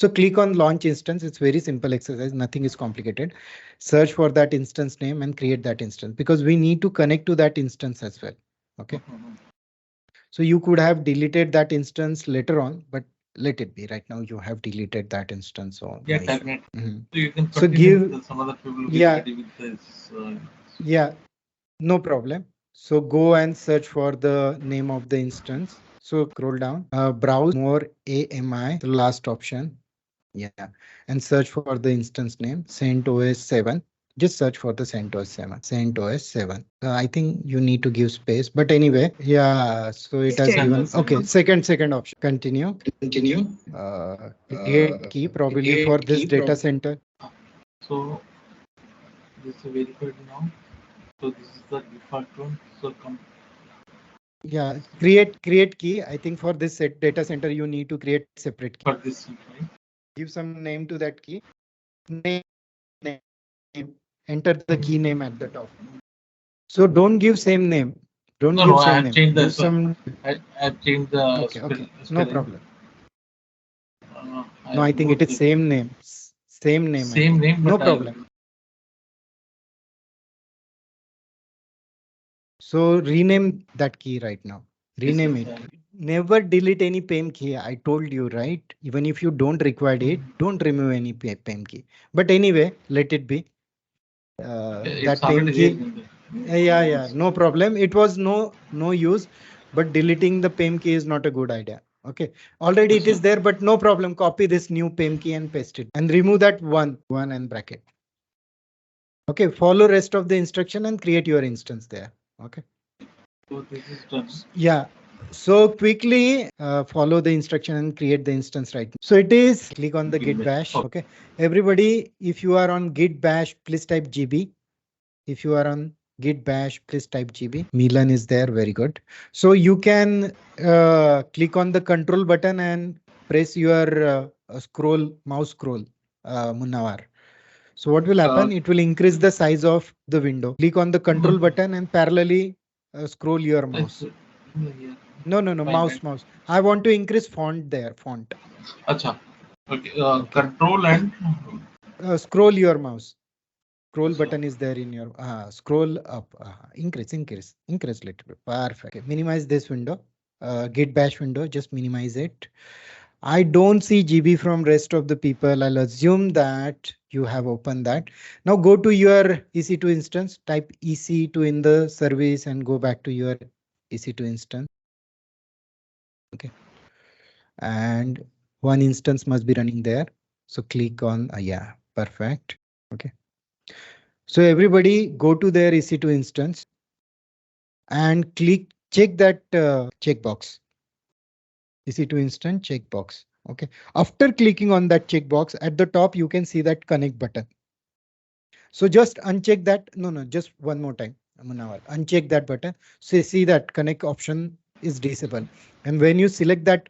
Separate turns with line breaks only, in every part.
So click on launch instance. It's very simple exercise. Nothing is complicated. Search for that instance name and create that instance because we need to connect to that instance as well. Okay. So you could have deleted that instance later on, but let it be. Right now you have deleted that instance. So
yeah, definitely.
So
you can
so
continue
give,
with some other people will
yeah,
study with this.
yeah, no problem. So go and search for the name of the instance. So scroll down, browse more AMI, the last option. Yeah, and search for the instance name, CentOS 7. Just search for the CentOS 7. CentOS 7. I think you need to give space, but anyway, yeah. So it has given. Okay, second option. Continue. Create key probably for this data center.
So this is verified now. So this is the default one. So
Yeah, create key. I think for this set data center, you need to create separate key.
for this, right?
Give some name to that key. Name. Enter the key name at the top. So don't give same name. Don't
No,
give
I
same
have
name.
changed the
Give some.
I have changed the
Okay, okay. No
spelling.
problem.
I
No, I think it
wrote
is same name. Same name, I
same
think.
name,
No
but
problem. So rename that key right now. Rename it. Never delete any PEM key. I told you, right? Even if you don't require it, don't remove any PEM key. But anyway, let it be. That PEM key. Yeah, no problem. It was no use, but deleting the PEM key is not a good idea. Okay, already it is there, but no problem. Copy this new PEM key and paste it and remove that one and bracket. Okay, follow rest of the instruction and create your instance there. Okay.
So this is done.
Yeah. So quickly follow the instruction and create the instance right now. So it is click on the git bash. Okay. Everybody, if you are on git bash, please type GB. If you are on git bash, please type GB. Milan is there. Very good. So you can click on the control button and press your mouse scroll, Munawar. So what will happen? It will increase the size of the window. Click on the control button and parallelly scroll your mouse. No, mouse. I want to increase font there, font.
Acha. Okay. Control and
Scroll your mouse. Scroll button is there in your, scroll up, increase little bit. Perfect. Okay, minimize this window, git bash window, just minimize it. I don't see GB from rest of the people. I'll assume that you have opened that. Now go to your EC2 instance, type EC2 in the service and go back to your EC2 instance. Okay. And one instance must be running there. So click on, yeah, perfect. Okay. So everybody go to their EC2 instance and check that checkbox. EC2 instance checkbox. Okay. After clicking on that checkbox at the top, you can see that connect button. So just uncheck that. No, just one more time. Uncheck that button. So see that connect option is disabled. And when you select that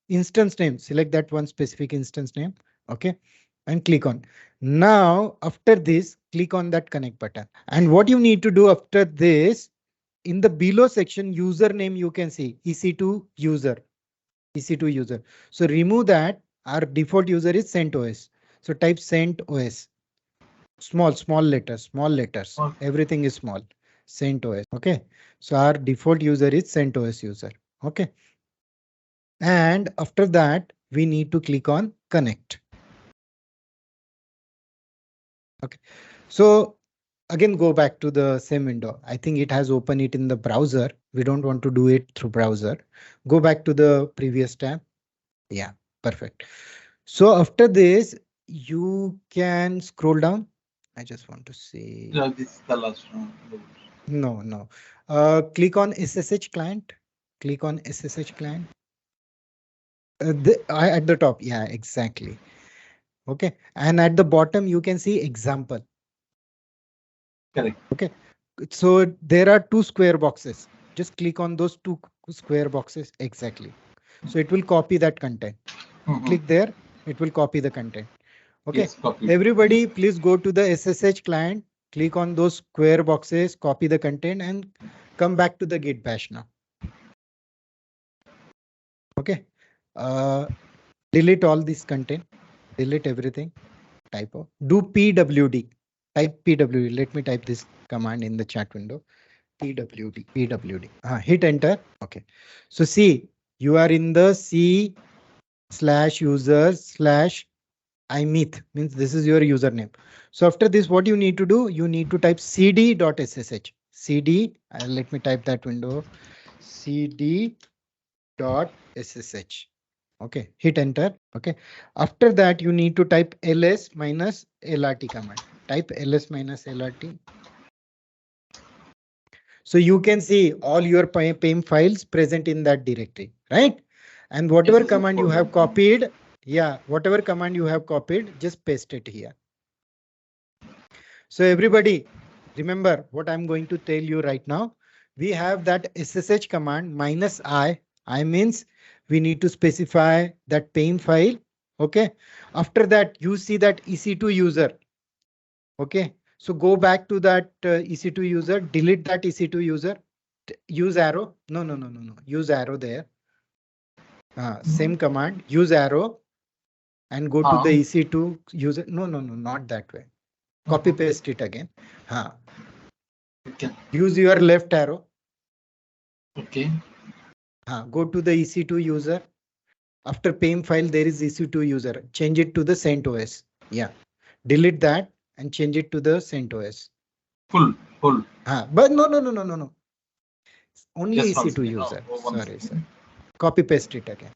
instance name, select that one specific instance name. Okay. And click on. Now, after this, click on that connect button. And what you need to do after this, in the below section, username, you can see EC2 user. EC2 user. So remove that. Our default user is CentOS. So type CentOS. Small letters. Everything is small. CentOS. Okay. So our default user is CentOS user. Okay. And after that, we need to click on connect. Okay. So again, go back to the same window. I think it has opened it in the browser. We don't want to do it through browser. Go back to the previous tab. Yeah, perfect. So after this, you can scroll down. I just want to see.
yeah, this is the last one.
No. Click on SSH client. Click on SSH client. At the top. Yeah, exactly. Okay. And at the bottom, you can see example.
Correct.
Okay. So there are two square boxes. Just click on those two square boxes. Exactly. So it will copy that content. Click there. It will copy the content. Okay. Yes, everybody, please go to the SSH client. Click on those square boxes, copy the content and come back to the git bash now. Okay. Delete all this content. delete everything, typo, do pwd, type pwd. Let me type this command in the chat window, pwd, hit enter. Okay, so see, you are in the c/user/imeth, means this is your username. So after this, what you need to do, you need to type cd.ssh, cd, let me type that window, cd.ssh. Okay, hit enter. Okay, after that you need to type ls minus lrt command, type ls minus lrt. So you can see all your PEM files present in that directory, right? And whatever command you have copied, yeah, whatever command you have copied, just paste it here. So everybody, remember what I'm going to tell you right now. We have that SSH command -i means we need to specify that PEM file. Okay. After that, you see that EC2 user. Okay. So go back to that EC2 user, delete that EC2 user, use arrow. No. Use arrow there. Same command, use arrow and go to the EC2 user. No, not that way. Copy paste it again. Use your left arrow.
Okay.
Go to the EC2 user. After PEM file, there is EC2 user. Change it to the CentOS. Yeah. Delete that and change it to the CentOS.
Full.
But no. Only
Just
EC2 user. Sorry, sir. Copy paste it again.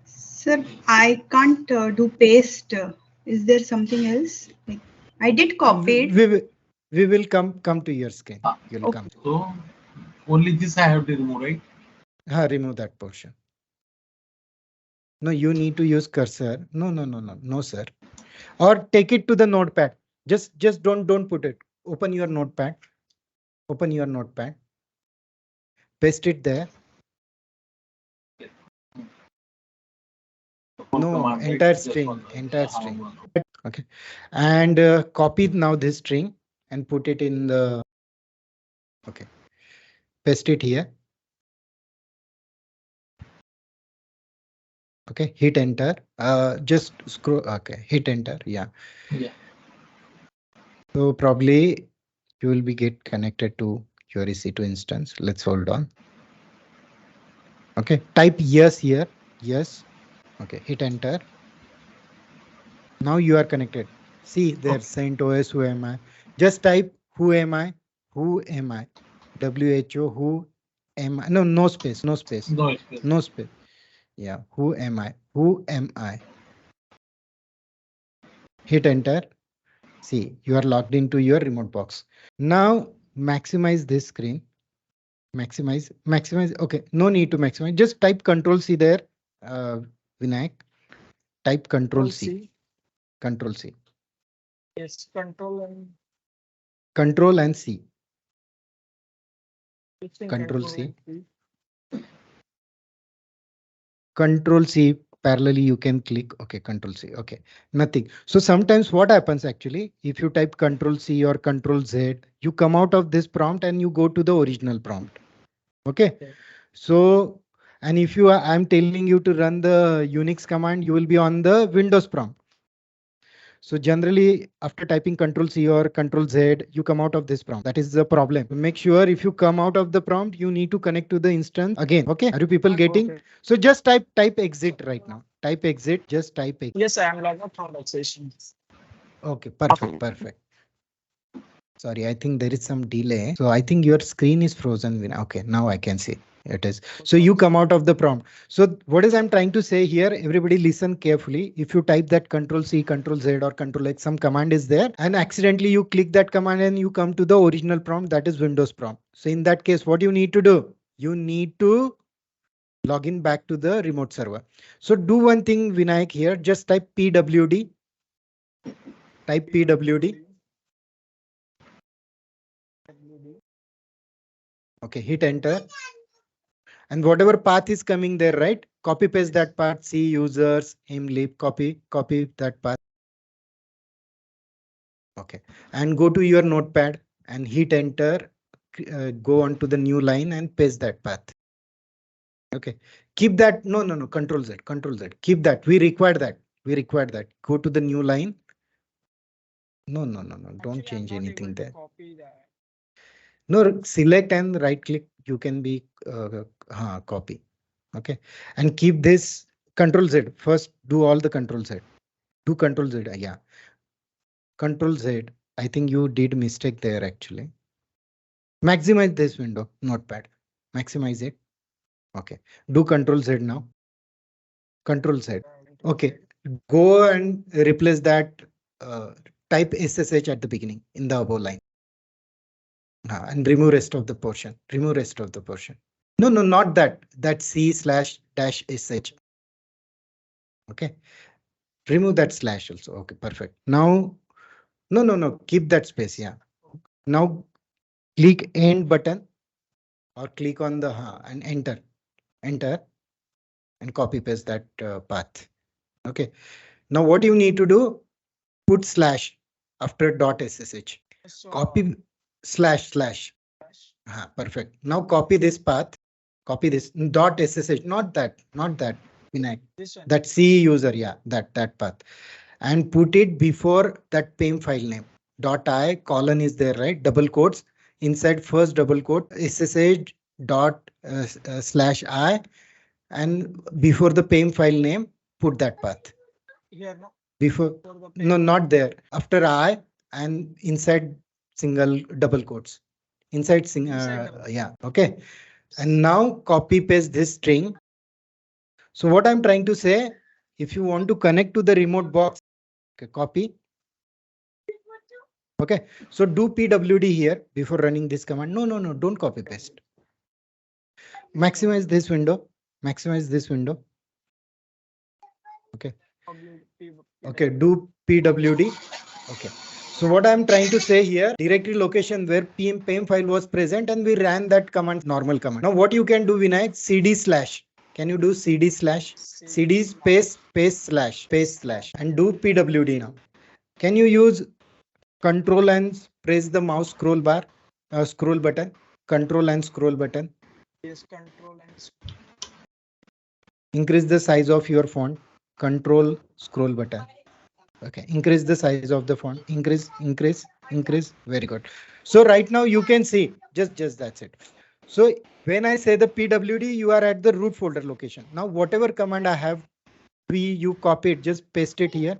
Sir, I can't do paste. Is there something else? Like, I did copy it.
We will come to your screen. You'll
okay.
come.
So only this I have to remove, right?
Remove that portion. No, you need to use cursor. No, sir. Or take it to the notepad. Just don't put it. Open your notepad. Paste it there. No, entire string. Okay. And copy now this string and put it in the. Okay. Paste it here. Okay. Hit enter. Just scroll. Okay. Hit enter. Yeah. So probably you will be get connected to your EC2 instance. Let's hold on. Okay. Type yes here. Yes. Okay. Hit enter. Now you are connected. See there, CentOS, who am I? Just type who am I? WHO, who am I? No space. Yeah, who am I? Hit enter. See, you are logged into your remote box. Now maximize this screen. Maximize. Okay, no need to maximize. Just type Control C there, Vinayak. Type Control C. Control C.
Yes, control and
C. Control C. Control C. Parallelly, you can click. Okay, Control C. Okay, nothing. So sometimes what happens actually, if you type Control C or Control Z, you come out of this prompt and you go to the original prompt. Okay. So, and if I'm telling you to run the Unix command, you will be on the Windows prompt. So generally, after typing Control C or Control Z, you come out of this prompt. That is the problem. Make sure if you come out of the prompt, you need to connect to the instance again. Okay. Are you people getting? Okay. So just type exit right now. Type exit. Just type exit.
Yes, I am logged out from that session.
Okay. Perfect. Sorry, I think there is some delay. So I think your screen is frozen. Okay, now I can see. It is. So you come out of the prompt. So what is I'm trying to say here, everybody listen carefully. If you type that Control C, Control Z or Control X, some command is there and accidentally you click that command and you come to the original prompt, that is Windows prompt. So in that case, what you need to do? You need to log in back to the remote server. So do one thing, Vinayak, here, just type pwd. Type pwd. Okay, hit enter. And whatever path is coming there, right? Copy paste that path, C users, lib, copy that path. Okay. And go to your notepad and hit enter, go on to the new line and paste that path. Okay. Keep that. No, no, no. Control Z. Control Z. Keep that. We require that. We require that. Go to the new line. No, no, no, no. Don't
Actually, I'm
change
not
anything
able to
there.
copy that.
No, select and right click. You can be copy. Okay. And keep this Control Z. First, do all the Control Z. Do Control Z. Yeah. Control Z. I think you did mistake there actually. Maximize this window. Notepad. Maximize it. Okay. Do Control Z now. Control Z. Okay. Go and replace that. Type SSH at the beginning in the above line. And remove rest of the portion. Remove rest of the portion. No, no, not that. That C/-sh. Okay. Remove that slash also. Okay, perfect. Now, no, no, no. Keep that space. Yeah. Now, click end button or click on the and enter. Enter and copy paste that path. Okay. Now, what you need to do? Put slash after .ssh.
So,
Copy slash. Perfect. Now copy this path. Copy this .ssh. Not that. Vinayak.
this one.
That C user. Yeah. That path. And put it before that PEM file name. .I colon is there, right? Double quotes. Inside first double quote SSH /I, and before the PEM file name, put that path.
Here, no.
Before,
For the
no,
page.
not there. After I and inside single double quotes. Inside
double.
yeah, okay. And now copy paste this string. So what I'm trying to say, if you want to connect to the remote box, okay, copy. Okay, so do PWD here before running this command. No, no, no, don't copy paste. Maximize this window. Maximize this window. Okay. Okay, do PWD. Okay. So what I'm trying to say here, directory location where PEM file was present, and we ran that command, normal command. Now what you can do, Vinayak, CD/. Can you do CD/? CD space slash and do PWD now. Can you use Control and press the mouse scroll bar, scroll button, Control and scroll button.
Yes, control and
Increase the size of your font, Control scroll button. Okay, increase the size of the font, increase. Very good. So right now you can see, just that's it. So when I say the PWD, you are at the root folder location. Now whatever command I have, you copy it, just paste it here.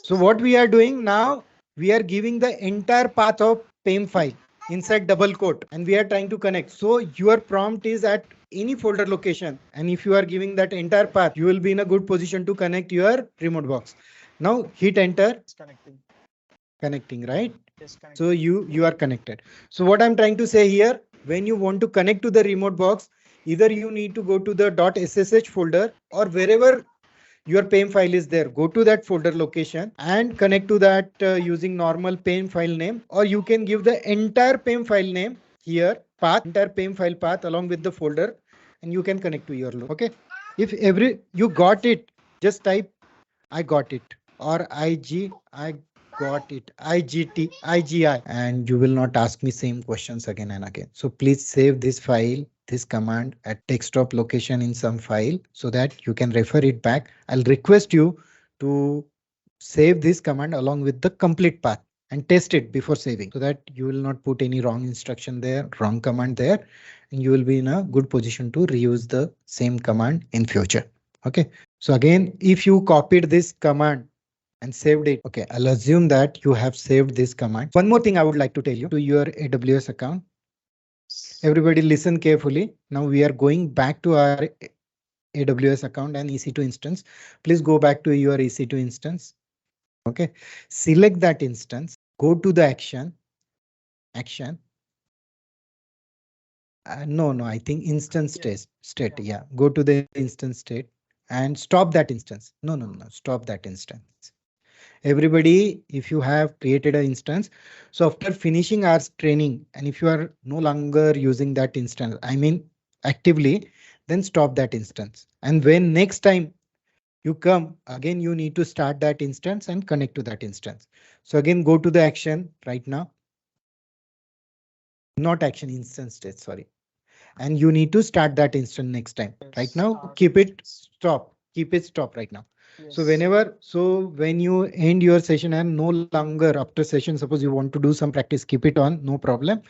So what we are doing now, we are giving the entire path of PEM file inside double quote, and we are trying to connect. So your prompt is at any folder location, and if you are giving that entire path, you will be in a good position to connect your remote box. Now hit enter. Connecting, right?
yes, connecting.
So you are connected. So what I'm trying to say here, when you want to connect to the remote box, either you need to go to the .ssh folder, or wherever your PEM file is there, go to that folder location and connect to that using normal PEM file name, or you can give the entire PEM file name here, path, entire PEM file path along with the folder, and you can connect to your load. Okay. If you got it, just type I got it, or I got it, IGI, and you will not ask me same questions again and again. So please save this file, this command at desktop location in some file so that you can refer it back. I'll request you to save this command along with the complete path and test it before saving, so that you will not put any wrong instruction there, wrong command there, and you will be in a good position to reuse the same command in future. Okay. So again, if you copied this command and saved it. Okay, I'll assume that you have saved this command. One more thing I would like to tell you, to your AWS account. Everybody listen carefully. Now we are going back to our AWS account and EC2 instance. Please go back to your EC2 instance. Okay, select that instance, go to the action. No, I think instance state. Yeah, go to the instance state and stop that instance. No, stop that instance. Everybody, if you have created an instance, so after finishing our training, and if you are no longer using that instance, I mean actively, then stop that instance. And when next time you come again, you need to start that instance and connect to that instance. So again, go to the action right now. Not action, instance state, sorry. and you need to start that instant next time. Right
Yes,
now,
start
keep it
instance.
stop. Keep it stop right now. So
Yes.
when you end your session and no longer after session, suppose you want to do some practice, keep it on, no problem.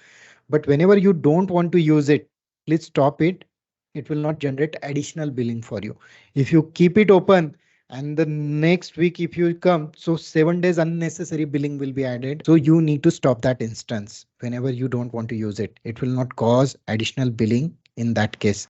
But whenever you don't want to use it, please stop it. It will not generate additional billing for you. If you keep it open and the next week if you come, so 7 days unnecessary billing will be added. So you need to stop that instance whenever you don't want to use it. It will not cause additional billing in that case.